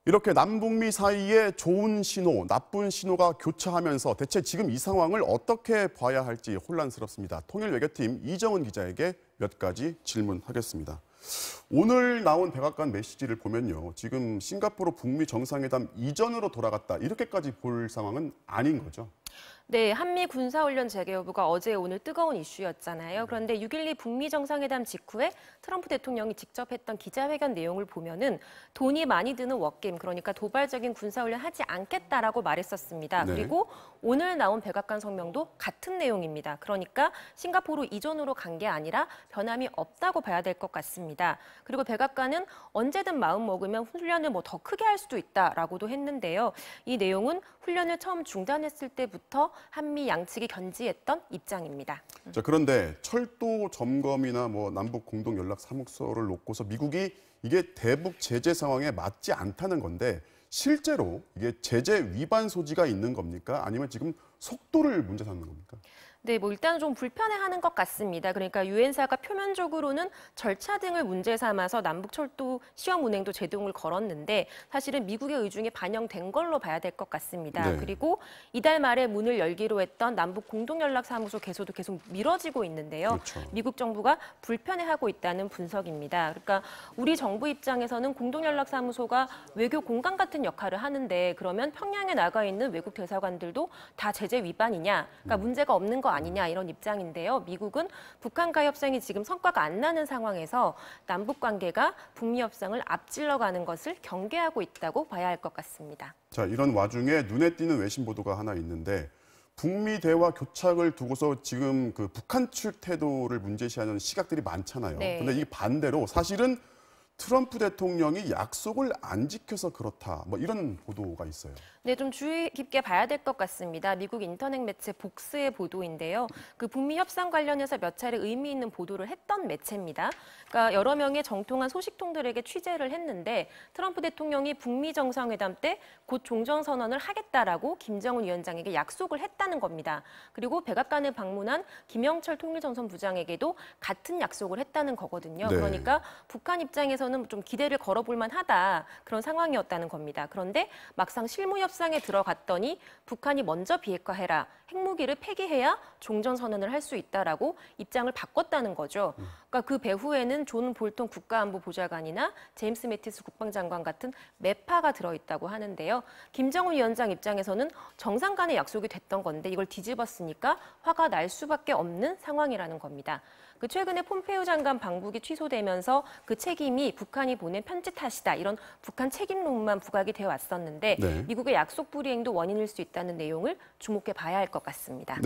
이렇게 남북미 사이에 좋은 신호, 나쁜 신호가 교차하면서 대체 지금 이 상황을 어떻게 봐야 할지 혼란스럽습니다. 통일외교팀 이정은 기자에게 몇 가지 질문하겠습니다. 오늘 나온 백악관 메시지를 보면요. 지금 싱가포르 북미 정상회담 이전으로 돌아갔다. 이렇게까지 볼 상황은 아닌 거죠. 네, 한미 군사훈련 재개 여부가 어제 오늘 뜨거운 이슈였잖아요. 그런데 6.12 북미 정상회담 직후에 트럼프 대통령이 직접 했던 기자회견 내용을 보면은 돈이 많이 드는 워게임, 그러니까 도발적인 군사훈련 하지 않겠다라고 말했었습니다. 네. 그리고 오늘 나온 백악관 성명도 같은 내용입니다. 그러니까 싱가포르 이전으로 간 게 아니라 변함이 없다고 봐야 될 것 같습니다. 그리고 백악관은 언제든 마음 먹으면 훈련을 더 크게 할 수도 있다라고도 했는데요. 이 내용은 훈련을 처음 중단했을 때부터 한미 양측이 견지했던 입장입니다. 자, 그런데 철도 점검이나 남북 공동 연락 사무소를 놓고서 미국이 이게 대북 제재 상황에 맞지 않다는 건데 실제로 이게 제재 위반 소지가 있는 겁니까? 아니면 지금 속도를 문제 삼는 겁니까? 네, 일단 좀 불편해하는 것 같습니다. 그러니까 유엔사가 표면적으로는 절차 등을 문제 삼아서 남북철도 시험 운행도 제동을 걸었는데 사실은 미국의 의중이 반영된 걸로 봐야 될 것 같습니다. 네. 그리고 이달 말에 문을 열기로 했던 남북 공동연락사무소 개소도 계속 미뤄지고 있는데요. 그렇죠. 미국 정부가 불편해하고 있다는 분석입니다. 그러니까 우리 정부 입장에서는 공동연락사무소가 외교 공간 같은 역할을 하는데 그러면 평양에 나가 있는 외국 대사관들도 다 제재 위반이냐, 그러니까 문제가 없는 거 아니냐 이런 입장인데요. 미국은 북한과 협상이 지금 성과가 안 나는 상황에서 남북 관계가 북미 협상을 앞질러가는 것을 경계하고 있다고 봐야 할 것 같습니다. 자, 이런 와중에 눈에 띄는 외신 보도가 하나 있는데 북미 대화 교착을 두고서 지금 그 북한 측 태도를 문제시하는 시각들이 많잖아요. 네. 근데 이 반대로 사실은 트럼프 대통령이 약속을 안 지켜서 그렇다. 이런 보도가 있어요. 네, 좀 주의 깊게 봐야 될 것 같습니다. 미국 인터넷 매체 복스의 보도인데요. 그 북미 협상 관련해서 몇 차례 의미 있는 보도를 했던 매체입니다. 그러니까 여러 명의 정통한 소식통들에게 취재를 했는데 트럼프 대통령이 북미 정상회담 때 곧 종전선언을 하겠다라고 김정은 위원장에게 약속을 했다는 겁니다. 그리고 백악관을 방문한 김영철 통일정선부장에게도 같은 약속을 했다는 거거든요. 네. 그러니까 북한 입장에서는 좀 기대를 걸어볼 만하다 그런 상황이었다는 겁니다. 그런데 막상 실무 협상에 들어갔더니 북한이 먼저 비핵화해라, 핵무기를 폐기해야 종전선언을 할 수 있다라고 입장을 바꿨다는 거죠. 그러니까 그 배후에는 존 볼턴 국가안보보좌관이나 제임스 매티스 국방장관 같은 매파가 들어있다고 하는데요. 김정은 위원장 입장에서는 정상 간의 약속이 됐던 건데 이걸 뒤집었으니까 화가 날 수밖에 없는 상황이라는 겁니다. 그 최근에 폼페이오 장관 방북이 취소되면서 그 책임이 북한이 보낸 편지 탓이다. 이런 북한 책임론만 부각이 되어 왔었는데 네. 미국의 약속 불이행도 원인일 수 있다는 내용을 주목해 봐야 할 것 같습니다. 네.